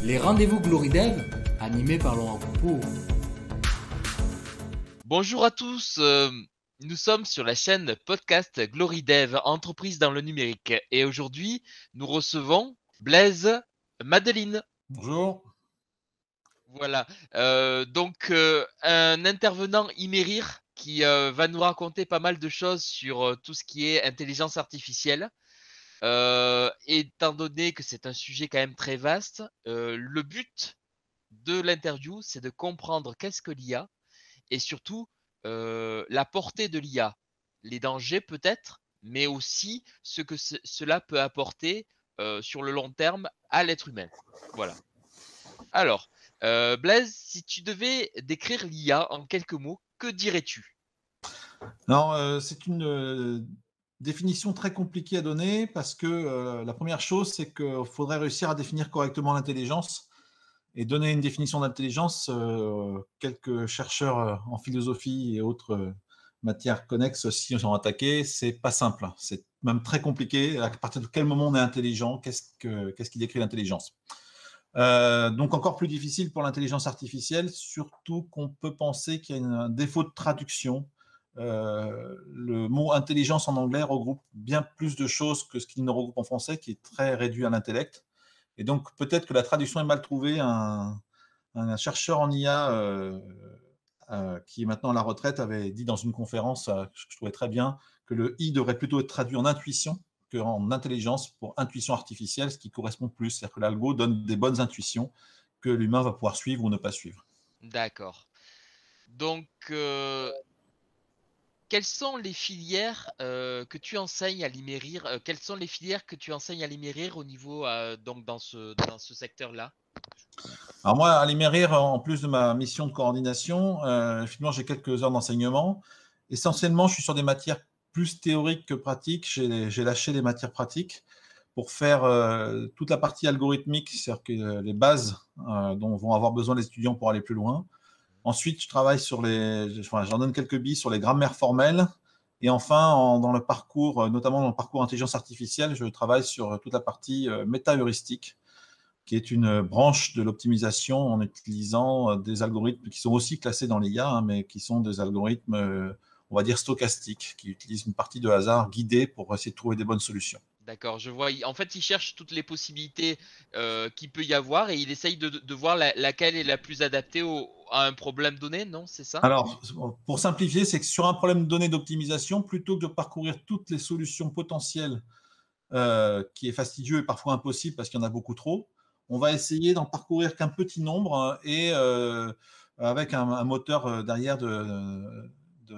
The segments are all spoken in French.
Les rendez-vous GloryDev, animés par Laurent Coupeau. Bonjour à tous, nous sommes sur la chaîne podcast GloryDev, entreprise dans le numérique. Et aujourd'hui, nous recevons Blaise Madeline. Bonjour. Voilà, un intervenant Imerir qui va nous raconter pas mal de choses sur tout ce qui est intelligence artificielle. Étant donné que c'est un sujet quand même très vaste, le but de l'interview, c'est de comprendre qu'est-ce que l'IA et surtout la portée de l'IA, les dangers peut-être, mais aussi ce que cela peut apporter sur le long terme à l'être humain. Voilà. Alors, Blaise, si tu devais décrire l'IA en quelques mots, que dirais-tu? Non, c'est une définition très compliquée à donner parce que la première chose, c'est qu'il faudrait réussir à définir correctement l'intelligence. Et donner une définition d'intelligence, quelques chercheurs en philosophie et autres matières connexes s'y sont attaqués, c'est pas simple. C'est même très compliqué. À partir de quel moment on est intelligent? Qu'est-ce qui décrit l'intelligence? Donc encore plus difficile pour l'intelligence artificielle, surtout qu'on peut penser qu'il y a un défaut de traduction. Le mot intelligence en anglais regroupe bien plus de choses que ce qu'il ne regroupe en français, qui est très réduit à l'intellect. Et donc peut-être que la traduction est mal trouvée. Un chercheur en IA qui est maintenant à la retraite avait dit dans une conférence, que je trouvais très bien, que le I devrait plutôt être traduit en intuition qu'en intelligence pour intuition artificielle, ce qui correspond plus. C'est-à-dire que l'algo donne des bonnes intuitions que l'humain va pouvoir suivre ou ne pas suivre. D'accord. Donc, quelles sont les filières que tu enseignes à l'Imerir quelles sont les filières que tu enseignes à l'Imerir au niveau donc dans ce secteur-là? Alors moi, à l'Imerir, en plus de ma mission de coordination, finalement, j'ai quelques heures d'enseignement. Essentiellement, je suis sur des matières plus théoriques que pratiques. J'ai lâché les matières pratiques pour faire toute la partie algorithmique, c'est-à-dire que les bases dont vont avoir besoin les étudiants pour aller plus loin. Ensuite, je travaille sur j'en donne quelques billes sur les grammaires formelles. Et enfin, dans le parcours, notamment dans le parcours intelligence artificielle, je travaille sur toute la partie méta-heuristique, qui est une branche de l'optimisation en utilisant des algorithmes qui sont aussi classés dans l'IA, hein, mais qui sont des algorithmes, on va dire, stochastiques, qui utilisent une partie de hasard guidée pour essayer de trouver des bonnes solutions. D'accord, je vois. En fait, il cherche toutes les possibilités qu'il peut y avoir et il essaye de voir laquelle est la plus adaptée à un problème donné, non? C'est ça? Alors, pour simplifier, c'est que sur un problème donné d'optimisation, plutôt que de parcourir toutes les solutions potentielles, qui est fastidieux et parfois impossible parce qu'il y en a beaucoup trop, on va essayer d'en parcourir qu'un petit nombre et avec un moteur derrière de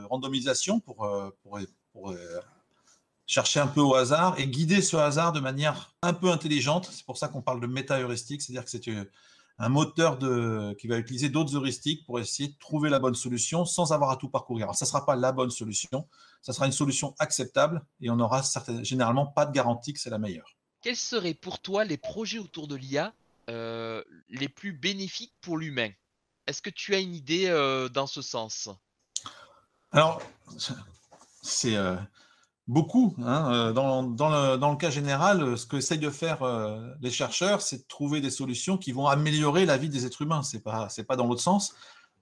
randomisation pour chercher un peu au hasard et guider ce hasard de manière un peu intelligente. C'est pour ça qu'on parle de méta-heuristique, c'est-à-dire que c'est un moteur qui va utiliser d'autres heuristiques pour essayer de trouver la bonne solution sans avoir à tout parcourir. Alors, ça ne sera pas la bonne solution, ça sera une solution acceptable et on n'aura généralement pas de garantie que c'est la meilleure. Quels seraient pour toi les projets autour de l'IA les plus bénéfiques pour l'humain? Est-ce que tu as une idée dans ce sens? Alors, c'est beaucoup. Hein. Dans le cas général, ce que essayent de faire les chercheurs, c'est de trouver des solutions qui vont améliorer la vie des êtres humains. C'est pas dans l'autre sens.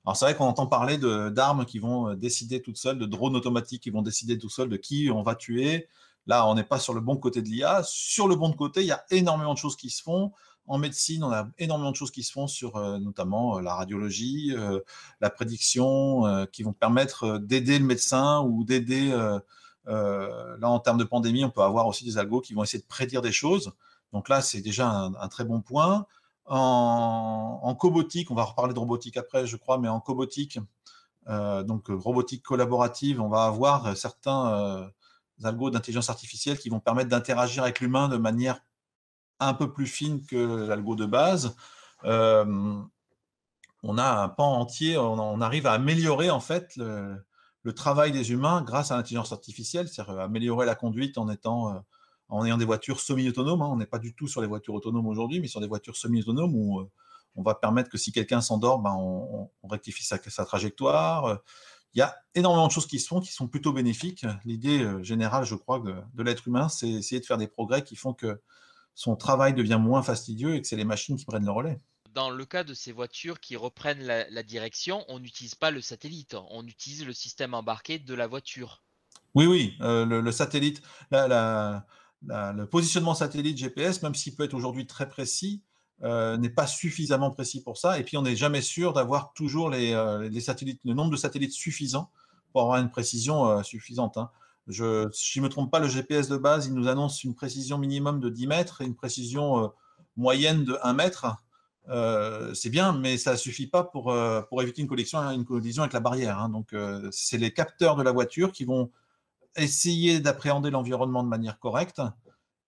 Alors c'est vrai qu'on entend parler d'armes qui vont décider toutes seules, de drones automatiques qui vont décider tout seuls de qui on va tuer. Là, on n'est pas sur le bon côté de l'IA. Sur le bon côté, il y a énormément de choses qui se font. En médecine, on a énormément de choses qui se font sur notamment la radiologie, la prédiction, qui vont permettre d'aider le médecin ou d'aider. Là, en termes de pandémie, on peut avoir aussi des algos qui vont essayer de prédire des choses. Donc là, c'est déjà un très bon point. En cobotique, on va reparler de robotique après, je crois, mais en cobotique, donc robotique collaborative, on va avoir certains algos d'intelligence artificielle qui vont permettre d'interagir avec l'humain de manière un peu plus fine que l'algo de base. On a un pan entier, on arrive à améliorer en fait le travail des humains grâce à l'intelligence artificielle, c'est-à-dire améliorer la conduite en ayant des voitures semi-autonomes. Hein. On n'est pas du tout sur les voitures autonomes aujourd'hui, mais sur des voitures semi-autonomes où on va permettre que si quelqu'un s'endort, on rectifie sa trajectoire. Il y a énormément de choses qui se font, qui sont plutôt bénéfiques. L'idée générale, je crois, de l'être humain, c'est essayer de faire des progrès qui font que son travail devient moins fastidieux et que c'est les machines qui prennent le relais. dans le cas de ces voitures qui reprennent la direction, on n'utilise pas le satellite, on utilise le système embarqué de la voiture. Oui, oui, le satellite, le positionnement satellite GPS, même s'il peut être aujourd'hui très précis, n'est pas suffisamment précis pour ça. Et puis, on n'est jamais sûr d'avoir toujours les satellites, le nombre de satellites suffisant pour avoir une précision suffisante, hein. Si je ne me trompe pas, le GPS de base, il nous annonce une précision minimum de 10 mètres et une précision moyenne de 1 mètre. C'est bien, mais ça ne suffit pas pour éviter une collision avec la barrière, hein. Donc, c'est les capteurs de la voiture qui vont essayer d'appréhender l'environnement de manière correcte.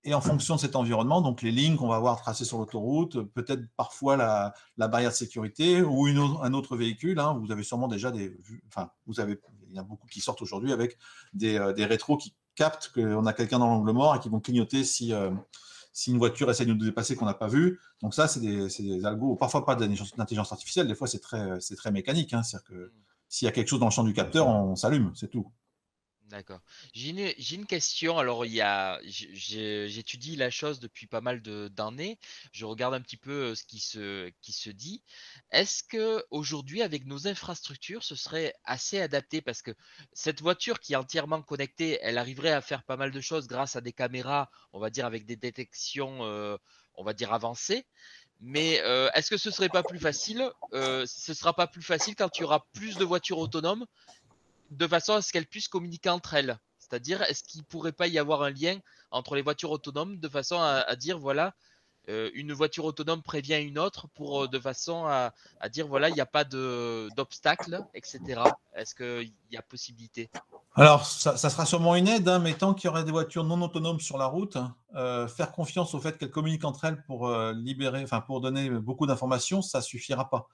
Et en fonction de cet environnement, donc les lignes qu'on va avoir tracées sur l'autoroute, peut-être parfois la barrière de sécurité ou un autre véhicule, hein. Vous avez sûrement déjà il y a beaucoup qui sortent aujourd'hui avec des rétros qui captent qu'on a quelqu'un dans l'angle mort et qui vont clignoter si une voiture essaie de nous dépasser qu'on n'a pas vu. Donc ça, c'est des algos, parfois pas d'intelligence artificielle, des fois c'est très mécanique, hein. C'est-à-dire que s'il y a quelque chose dans le champ du capteur, on s'allume, c'est tout. D'accord. J'ai une question. Alors, j'étudie la chose depuis pas mal d'années. Je regarde un petit peu qui se dit. Est-ce que aujourd'hui, avec nos infrastructures, ce serait assez adapté? Parce que cette voiture qui est entièrement connectée, elle arriverait à faire pas mal de choses grâce à des caméras, on va dire avec des détections, on va dire avancées. Mais est-ce que ce serait pas plus facile? Ce sera pas plus facile quand il y aura plus de voitures autonomes de façon à ce qu'elles puissent communiquer entre elles. C'est-à-dire, est-ce qu'il ne pourrait pas y avoir un lien entre les voitures autonomes de façon à dire, voilà, une voiture autonome prévient une autre de façon à dire, voilà, il n'y a pas d'obstacle, etc. Est-ce qu'il y a possibilité? Alors, ça sera sûrement une aide, hein, mais tant qu'il y aurait des voitures non autonomes sur la route, faire confiance au fait qu'elles communiquent entre elles pour pour donner beaucoup d'informations, ça suffira pas.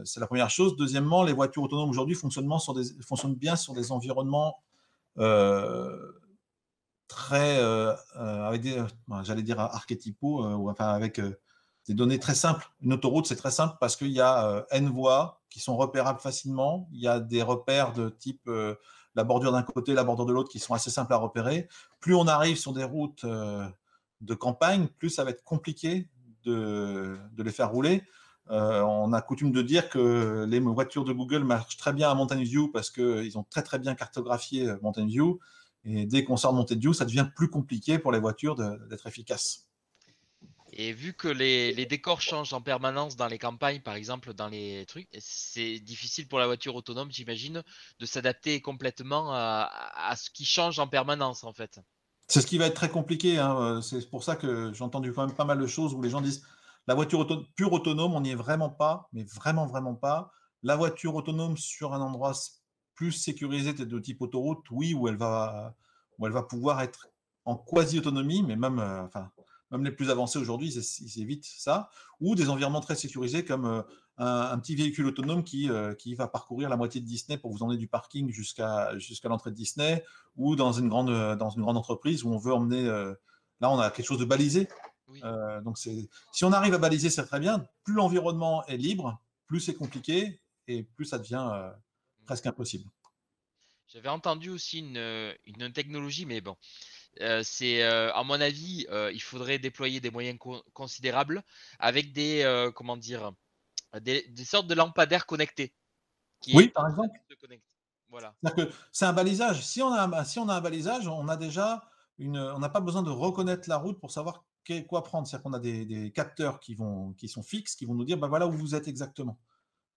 C'est la première chose. Deuxièmement, les voitures autonomes aujourd'hui fonctionnent bien sur des environnements euh, très avec j'allais dire archétypaux, ou enfin avec des données très simples. Une autoroute, c'est très simple parce qu'il y a N voies qui sont repérables facilement. Il y a des repères de type la bordure d'un côté, la bordure de l'autre qui sont assez simples à repérer. Plus on arrive sur des routes de campagne, plus ça va être compliqué de les faire rouler. On a coutume de dire que les voitures de Google marchent très bien à Mountain View parce qu'ils ont très très bien cartographié Mountain View. Et dès qu'on sort de Mountain View, ça devient plus compliqué pour les voitures d'être efficaces. Et vu que les décors changent en permanence dans les campagnes, par exemple, dans les trucs, c'est difficile pour la voiture autonome, j'imagine, de s'adapter complètement à ce qui change en permanence, en fait. C'est ce qui va être très compliqué, hein. C'est pour ça que j'ai entendu quand même pas mal de choses où les gens disent la voiture pure autonome, on n'y est vraiment pas, mais vraiment, vraiment pas. La voiture autonome sur un endroit plus sécurisé de type autoroute, oui, où elle va pouvoir être en quasi-autonomie, mais même les plus avancés aujourd'hui, ils évitent ça. Ou des environnements très sécurisés comme un petit véhicule autonome qui va parcourir la moitié de Disney pour vous emmener du parking jusqu'à l'entrée de Disney, ou dans une grande entreprise où on veut emmener. Là, on a quelque chose de balisé. Oui. Donc, si on arrive à baliser, c'est très bien. Plus l'environnement est libre, plus c'est compliqué et plus ça devient presque impossible. J'avais entendu aussi une technologie, mais bon, à mon avis, il faudrait déployer des moyens considérables avec comment dire, des sortes de lampadaires connectés qui Oui, est par automatique exemple. de connecter. Voilà. C'est-à-dire que c'est un balisage. Si on a un balisage, on a déjà on n'a pas besoin de reconnaître la route pour savoir quoi prendre. C'est-à-dire qu'on a des capteurs qui sont fixes, qui vont nous dire, bah voilà où vous êtes exactement.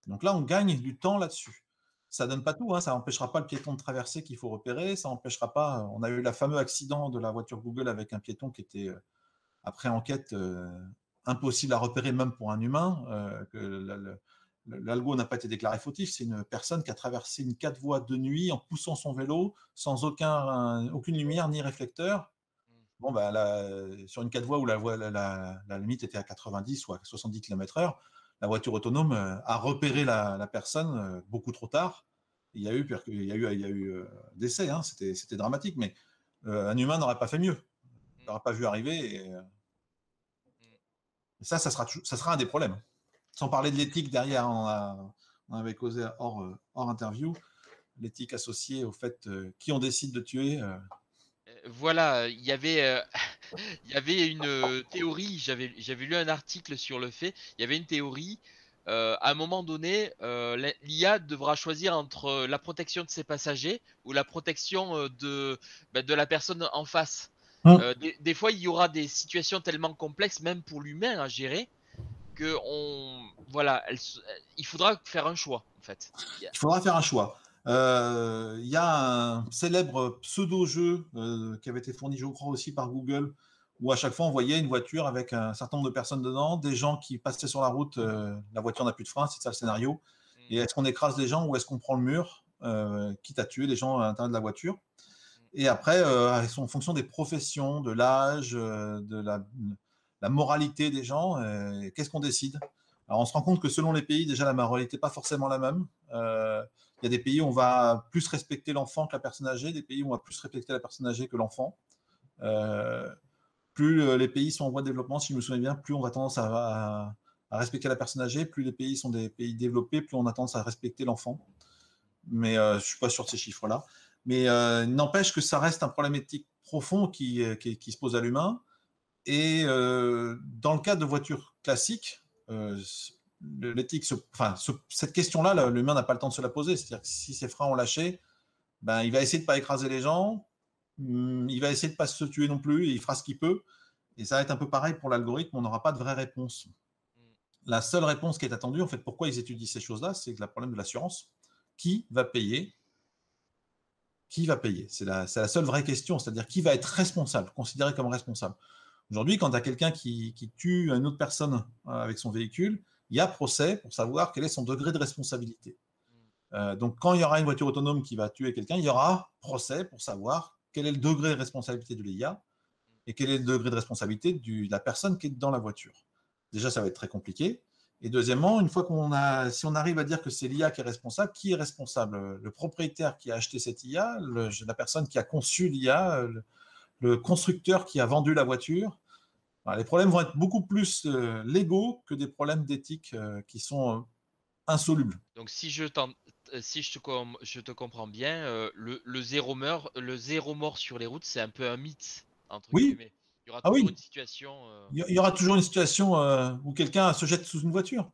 Donc là, on gagne du temps là-dessus. Ça donne pas tout, hein, ça n'empêchera pas le piéton de traverser qu'il faut repérer, ça n'empêchera pas. On a eu le fameux accident de la voiture Google avec un piéton qui était, après enquête, impossible à repérer même pour un humain. L'algo n'a pas été déclaré fautif. C'est une personne qui a traversé une 4 voies de nuit en poussant son vélo sans aucune lumière ni réflecteur. Bon, bah, sur une 4 voies où la limite était à 90 ou à 70 km/h, la voiture autonome a repéré la personne beaucoup trop tard. Il y a eu décès, hein, c'était dramatique, mais un humain n'aurait pas fait mieux. Il n'aurait pas vu arriver. Et ça sera un des problèmes. Sans parler de l'éthique derrière, on avait causé hors interview, l'éthique associée au fait qui on décide de tuer. Voilà, il y avait une théorie, j'avais lu un article sur le fait, il y avait une théorie, à un moment donné, l'IA devra choisir entre la protection de ses passagers ou la protection de la personne en face. Hum. Des fois, il y aura des situations tellement complexes, même pour l'humain à gérer, que voilà, il faudra faire un choix, en fait. Il faudra faire un choix. Il y a un célèbre pseudo-jeu qui avait été fourni, je crois, aussi par Google, où à chaque fois on voyait une voiture avec un certain nombre de personnes dedans, des gens qui passaient sur la route, la voiture n'a plus de frein, c'est ça le scénario. Et est-ce qu'on écrase les gens ou est-ce qu'on prend le mur, quitte à tuer les gens à l'intérieur de la voiture? Et après, en fonction des professions, de l'âge, de la moralité des gens, qu'est-ce qu'on décide? Alors, on se rend compte que selon les pays, déjà, la moralité n'est pas forcément la même. Il y a des pays où on va plus respecter l'enfant que la personne âgée, des pays où on va plus respecter la personne âgée que l'enfant. Plus les pays sont en voie de développement, si je me souviens bien, plus on va tendance à respecter la personne âgée, plus les pays sont des pays développés, plus on a tendance à respecter l'enfant. Mais je ne suis pas sûr de ces chiffres-là. Mais n'empêche que ça reste un problème éthique profond qui se pose à l'humain. Et dans le cas de voitures classiques, l'éthique, cette question-là, l'humain n'a pas le temps de se la poser. C'est-à-dire que si ses freins ont lâché, ben, il va essayer de ne pas écraser les gens, il va essayer de ne pas se tuer non plus, et il fera ce qu'il peut. Et ça va être un peu pareil pour l'algorithme, on n'aura pas de vraie réponse. La seule réponse qui est attendue, en fait, pourquoi ils étudient ces choses-là, c'est le problème de l'assurance. Qui va payer? Qui va payer? C'est la seule vraie question, c'est-à-dire qui va être responsable, considéré comme responsable. Aujourd'hui, quand tu as quelqu'un qui tue une autre personne avec son véhicule, il y a procès pour savoir quel est son degré de responsabilité. Donc, quand il y aura une voiture autonome qui va tuer quelqu'un, il y aura procès pour savoir quel est le degré de responsabilité de l'IA et quel est le degré de responsabilité de la personne qui est dans la voiture. Déjà, ça va être très compliqué. Et deuxièmement, une fois si on arrive à dire que c'est l'IA qui est responsable, qui est responsable? Le propriétaire qui a acheté cette IA, la personne qui a conçu l'IA, le constructeur qui a vendu la voiture. Alors, les problèmes vont être beaucoup plus légaux que des problèmes d'éthique qui sont insolubles. Donc si je te comprends bien, le zéro mort sur les routes, c'est un peu un mythe, entre Oui, guillemets. Il y aura ah toujours une oui, situation. il y aura toujours une situation où quelqu'un se jette sous une voiture.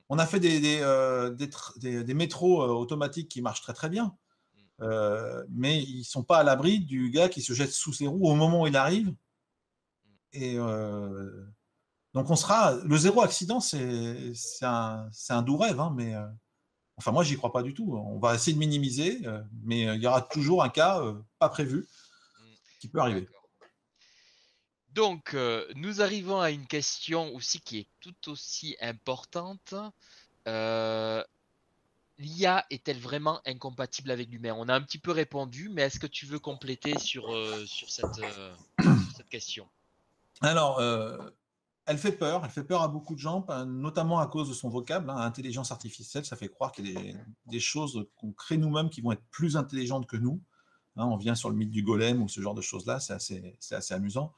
On a fait des métros automatiques qui marchent très très bien, mais ils ne sont pas à l'abri du gars qui se jette sous ses roues au moment où il arrive. Et donc le zéro accident, c'est un doux rêve, hein, mais enfin moi j'y crois pas du tout. On va essayer de minimiser, mais il y aura toujours un cas pas prévu qui peut arriver. D'accord. Donc, nous arrivons à une question aussi qui est tout aussi importante. Euh, L'IA est-elle vraiment incompatible avec l'humain? On a un petit peu répondu, mais est-ce que tu veux compléter sur cette question? Alors, elle fait peur à beaucoup de gens, notamment à cause de son vocable, hein, intelligence artificielle. Ça fait croire qu'il y a des choses qu'on crée nous-mêmes qui vont être plus intelligentes que nous. Hein, on vient sur le mythe du golem ou ce genre de choses-là, c'est assez amusant.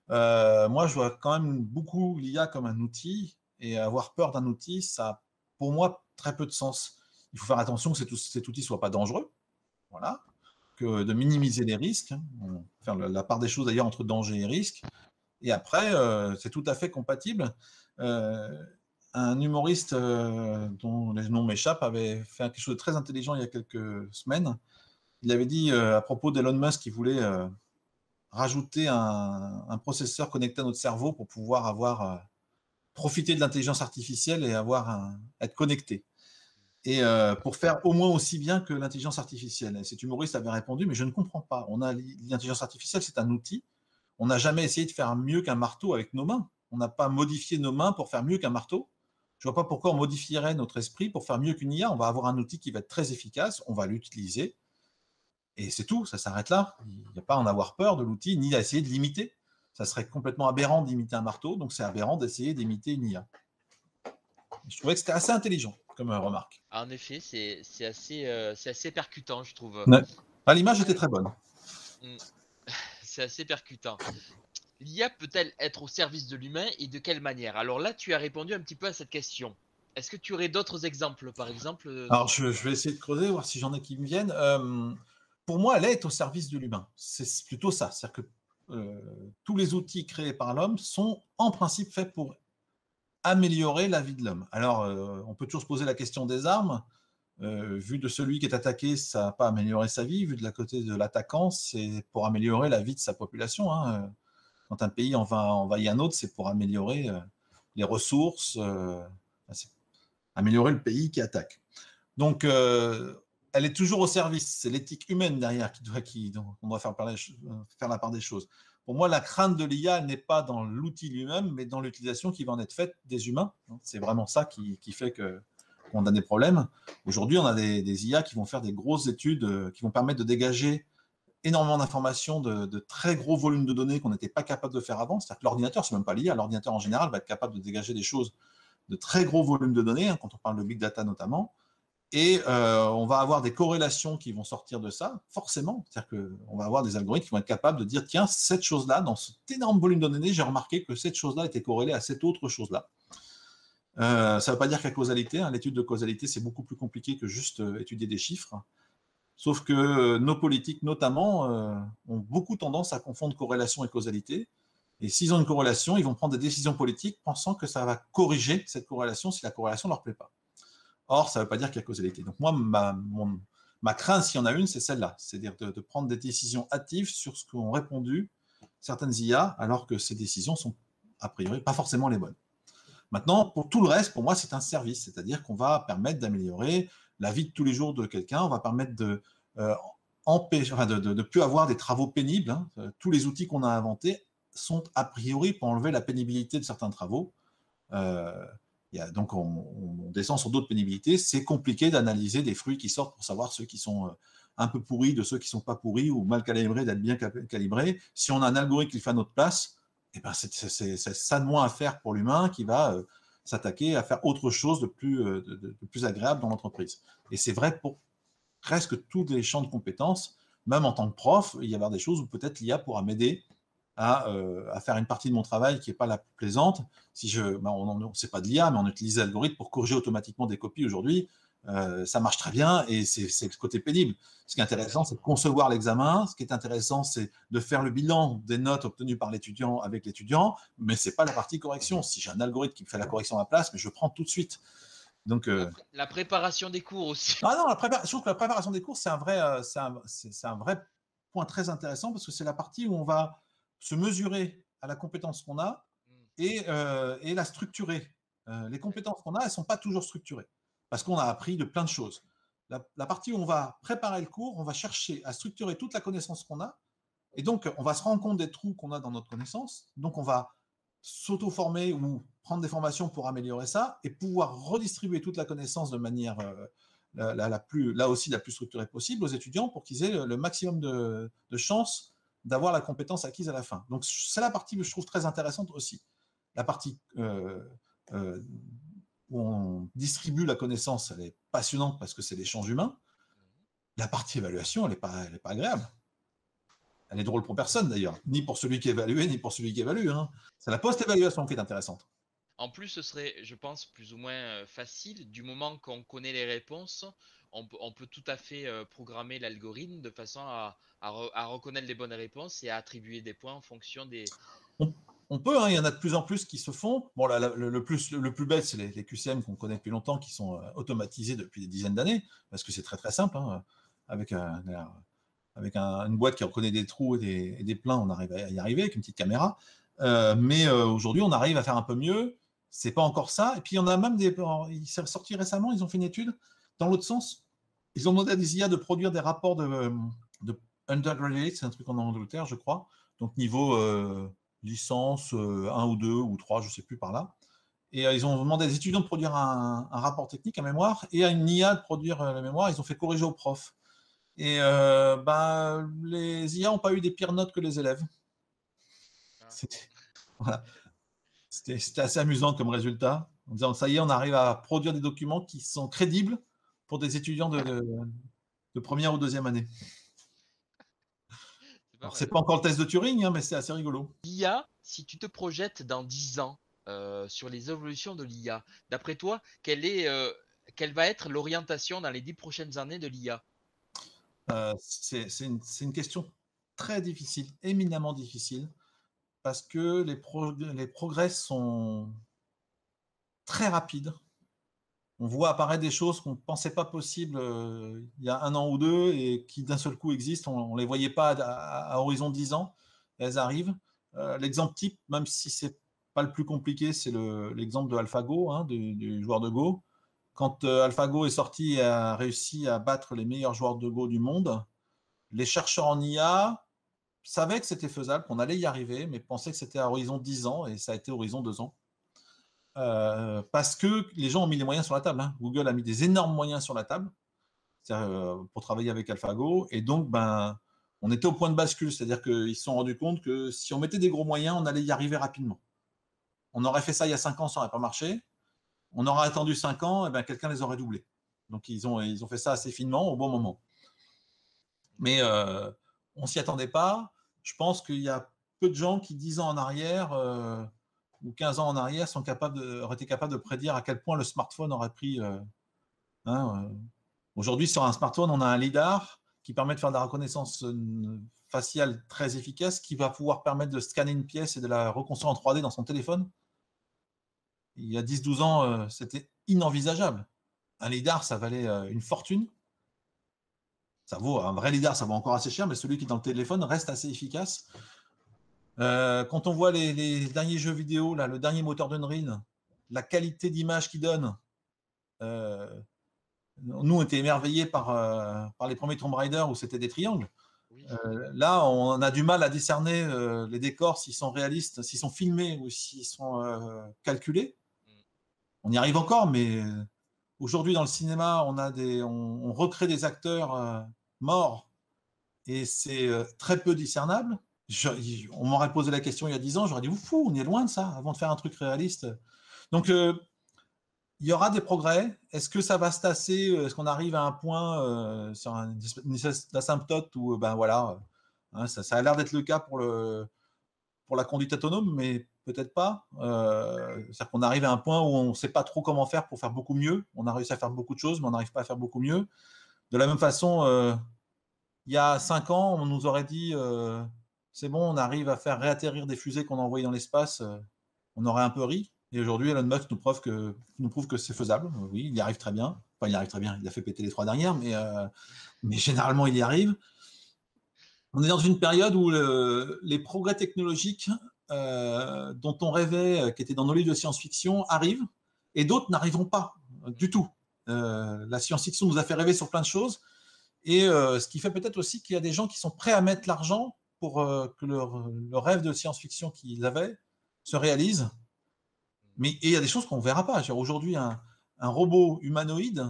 Moi, je vois quand même beaucoup l'IA comme un outil, et avoir peur d'un outil, ça a pour moi très peu de sens. Il faut faire attention que cet outil ne soit pas dangereux, voilà, que de minimiser les risques, hein. On va faire la part des choses d'ailleurs entre danger et risque. Et après, c'est tout à fait compatible. Un humoriste dont les noms m'échappent avait fait quelque chose de très intelligent il y a quelques semaines. Il avait dit à propos d'Elon Musk qu'il voulait rajouter un processeur connecté à notre cerveau pour pouvoir profiter de l'intelligence artificielle et être connecté. Et pour faire au moins aussi bien que l'intelligence artificielle. Et cet humoriste avait répondu, mais je ne comprends pas. L'intelligence artificielle, c'est un outil. On n'a jamais essayé de faire mieux qu'un marteau avec nos mains. On n'a pas modifié nos mains pour faire mieux qu'un marteau. Je ne vois pas pourquoi on modifierait notre esprit pour faire mieux qu'une IA. On va avoir un outil qui va être très efficace, on va l'utiliser, et c'est tout, ça s'arrête là. Il n'y a pas à en avoir peur de l'outil, ni à essayer de l'imiter. Ça serait complètement aberrant d'imiter un marteau, donc c'est aberrant d'essayer d'imiter une IA. Je trouvais que c'était assez intelligent comme remarque. En effet, c'est assez percutant, je trouve. Ouais. Ah, l'image était très bonne. C'est assez percutant. L'IA peut-elle être au service de l'humain et de quelle manière? Alors là, tu as répondu un petit peu à cette question. Est-ce que tu aurais d'autres exemples, par exemple? Alors, je vais essayer de creuser, voir si j'en ai qui me viennent. pour moi, elle est au service de l'humain. C'est plutôt ça. C'est-à-dire que tous les outils créés par l'homme sont en principe faits pour améliorer la vie de l'homme. Alors, on peut toujours se poser la question des armes. Vu de celui qui est attaqué, ça n'a pas amélioré sa vie. Vu de la côté de l'attaquant, c'est pour améliorer la vie de sa population. Hein. Quand un pays envahit un autre, c'est pour améliorer les ressources, améliorer le pays qui attaque. Donc, elle est toujours au service. C'est l'éthique humaine derrière dont on doit faire la part des choses. Pour moi, la crainte de l'IA n'est pas dans l'outil lui-même, mais dans l'utilisation qui va en être faite des humains. C'est vraiment ça qui fait qu'on a des problèmes. Aujourd'hui, on a des IA qui vont faire des grosses études, qui vont permettre de dégager énormément d'informations, de très gros volumes de données qu'on n'était pas capable de faire avant. C'est-à-dire que l'ordinateur, c'est même pas l'IA. L'ordinateur, en général, va être capable de dégager des choses de très gros volumes de données, quand on parle de big data notamment. Et on va avoir des corrélations qui vont sortir de ça, forcément. C'est-à-dire qu'on va avoir des algorithmes qui vont être capables de dire, tiens, cette chose-là, dans cet énorme volume de données, j'ai remarqué que cette chose-là était corrélée à cette autre chose-là. Ça ne veut pas dire qu'il y a causalité. Hein. L'étude de causalité, c'est beaucoup plus compliqué que juste étudier des chiffres. Sauf que nos politiques, notamment, ont beaucoup tendance à confondre corrélation et causalité. Et s'ils ont une corrélation, ils vont prendre des décisions politiques pensant que ça va corriger cette corrélation si la corrélation ne leur plaît pas. Or, ça ne veut pas dire qu'il y a causalité. Donc moi, ma crainte, s'il y en a une, c'est celle-là. C'est-à-dire de prendre des décisions hâtives sur ce qu'ont répondu certaines IA, alors que ces décisions sont, a priori, pas forcément les bonnes. Maintenant, pour tout le reste, pour moi, c'est un service. C'est-à-dire qu'on va permettre d'améliorer la vie de tous les jours de quelqu'un. On va permettre de plus avoir des travaux pénibles. Hein. Tous les outils qu'on a inventés sont a priori pour enlever la pénibilité de certains travaux. Donc, on descend sur d'autres pénibilités. C'est compliqué d'analyser des fruits qui sortent pour savoir ceux qui sont un peu pourris de ceux qui ne sont pas pourris ou mal calibrés d'être bien calibrés. Si on a un algorithme qui fait à notre place, eh ben c'est ça de moins à faire pour l'humain qui va s'attaquer à faire autre chose de plus agréable dans l'entreprise. Et c'est vrai pour presque tous les champs de compétences. Même en tant que prof, il y avoir des choses où peut-être l'IA pourra m'aider à faire une partie de mon travail qui n'est pas la plus plaisante. Si c'est pas de l'IA, mais on utilise l'algorithme pour corriger automatiquement des copies aujourd'hui. Ça marche très bien et c'est le côté pénible. Ce qui est intéressant, c'est de concevoir l'examen. Ce qui est intéressant, c'est de faire le bilan des notes obtenues par l'étudiant avec l'étudiant, mais ce n'est pas la partie correction. Si j'ai un algorithme qui me fait la correction à la place, mais je prends tout de suite. Donc, la préparation des cours aussi. Ah non, je trouve que la préparation des cours, c'est un vrai point très intéressant parce que c'est la partie où on va se mesurer à la compétence qu'on a et la structurer. Les compétences qu'on a, elles ne sont pas toujours structurées parce qu'on a appris de plein de choses. La partie où on va préparer le cours, on va chercher à structurer toute la connaissance qu'on a et donc on va se rendre compte des trous qu'on a dans notre connaissance. Donc on va s'auto-former ou prendre des formations pour améliorer ça et pouvoir redistribuer toute la connaissance de manière là aussi la plus structurée possible aux étudiants pour qu'ils aient le maximum de chances d'avoir la compétence acquise à la fin. Donc c'est la partie que je trouve très intéressante aussi. La partie où on distribue la connaissance, elle est passionnante parce que c'est l'échange humain. La partie évaluation, elle n'est pas agréable. Elle est drôle pour personne d'ailleurs, ni pour celui qui est évalué, ni pour celui qui évalue. Hein. C'est la post-évaluation qui est intéressante. En plus, ce serait, je pense, plus ou moins facile. Du moment qu'on connaît les réponses, on peut tout à fait programmer l'algorithme de façon à reconnaître les bonnes réponses et à attribuer des points en fonction des. On peut, hein, il y en a de plus en plus qui se font. Bon, le plus bête, c'est les QCM qu'on connaît depuis longtemps, qui sont automatisés depuis des dizaines d'années, parce que c'est très très simple. Hein, avec une boîte qui reconnaît des trous et des pleins, on arrive à y arriver avec une petite caméra. Mais aujourd'hui, on arrive à faire un peu mieux. C'est pas encore ça. Et puis, il y en a même il s'est sorti récemment, ils ont fait une étude dans l'autre sens. Ils ont demandé à des IA de produire des rapports de undergraduate, c'est un truc en Angleterre, je crois. Donc, niveau licence 1 ou 2 ou 3, je ne sais plus par là. Et ils ont demandé à des étudiants de produire un rapport technique, un mémoire, et à une IA de produire le mémoire. Ils ont fait corriger au prof. Et les IA n'ont pas eu des pires notes que les élèves. Voilà. C'était assez amusant comme résultat, en disant ça y est, on arrive à produire des documents qui sont crédibles pour des étudiants de première ou deuxième année. Alors, c'est pas encore le test de Turing, hein, mais c'est assez rigolo. L'IA, si tu te projettes dans 10 ans sur les évolutions de l'IA, d'après toi, quelle va être l'orientation dans les 10 prochaines années de l'IA? C'est une question très difficile, éminemment difficile, parce que les progrès sont très rapides. On voit apparaître des choses qu'on ne pensait pas possibles il y a 1 an ou 2 et qui d'un seul coup existent. On ne les voyait pas à horizon de 10 ans. Elles arrivent. L'exemple type, même si ce n'est pas le plus compliqué, c'est l'exemple de AlphaGo, hein, du joueur de Go. Quand AlphaGo est sorti et a réussi à battre les meilleurs joueurs de Go du monde, les chercheurs en IA savaient que c'était faisable, qu'on allait y arriver, mais pensaient que c'était à horizon 10 ans et ça a été horizon 2 ans. Parce que les gens ont mis les moyens sur la table. Hein. Google a mis des énormes moyens sur la table pour travailler avec AlphaGo. Et donc, on était au point de bascule. C'est-à-dire qu'ils se sont rendus compte que si on mettait des gros moyens, on allait y arriver rapidement. On aurait fait ça il y a 5 ans, ça n'aurait pas marché. On aurait attendu 5 ans, et quelqu'un les aurait doublés. Donc, ils ont fait ça assez finement au bon moment. Mais on ne s'y attendait pas. Je pense qu'il y a peu de gens qui, 10 ans en arrière, ou 15 ans en arrière, auraient été capables de prédire à quel point le smartphone aurait pris. Aujourd'hui, sur un smartphone, on a un lidar qui permet de faire de la reconnaissance faciale très efficace, qui va pouvoir permettre de scanner une pièce et de la reconstruire en 3D dans son téléphone. Il y a 10-12 ans, c'était inenvisageable. Un lidar, ça valait une fortune. Un vrai lidar, ça vaut encore assez cher, mais celui qui est dans le téléphone reste assez efficace. Quand on voit les derniers jeux vidéo, là, le dernier moteur d'Unreal, la qualité d'image qu'il donne, nous, on était émerveillés par les premiers Tomb Raider où c'était des triangles. Oui. Là, on a du mal à discerner les décors, s'ils sont réalistes, s'ils sont filmés ou s'ils sont calculés. On y arrive encore, mais aujourd'hui, dans le cinéma, on recrée des acteurs morts et c'est très peu discernable. On m'aurait posé la question il y a 10 ans, j'aurais dit, fou, on est loin de ça, avant de faire un truc réaliste. Donc, il y aura des progrès. Est-ce que ça va se tasser? Est-ce qu'on arrive à un point sur une asymptote où, voilà, hein, ça a l'air d'être le cas pour la conduite autonome, mais peut-être pas. C'est-à-dire qu'on arrive à un point où on ne sait pas trop comment faire pour faire beaucoup mieux. On a réussi à faire beaucoup de choses, mais on n'arrive pas à faire beaucoup mieux. De la même façon, il y a 5 ans, on nous aurait dit c'est bon, on arrive à faire réatterrir des fusées qu'on a envoyées dans l'espace, on aurait un peu ri. Et aujourd'hui, Elon Musk nous prouve que c'est faisable. Oui, il y arrive très bien. Enfin, il y arrive très bien. Il a fait péter les 3 dernières, mais généralement, il y arrive. On est dans une période où les progrès technologiques dont on rêvait, qui étaient dans nos livres de science-fiction, arrivent, et d'autres n'arriveront pas du tout. La science-fiction nous a fait rêver sur plein de choses. Et ce qui fait peut-être aussi qu'il y a des gens qui sont prêts à mettre l'argent pour que le rêve de science-fiction qu'ils avaient se réalise. Mais il y a des choses qu'on ne verra pas. Aujourd'hui, un robot humanoïde,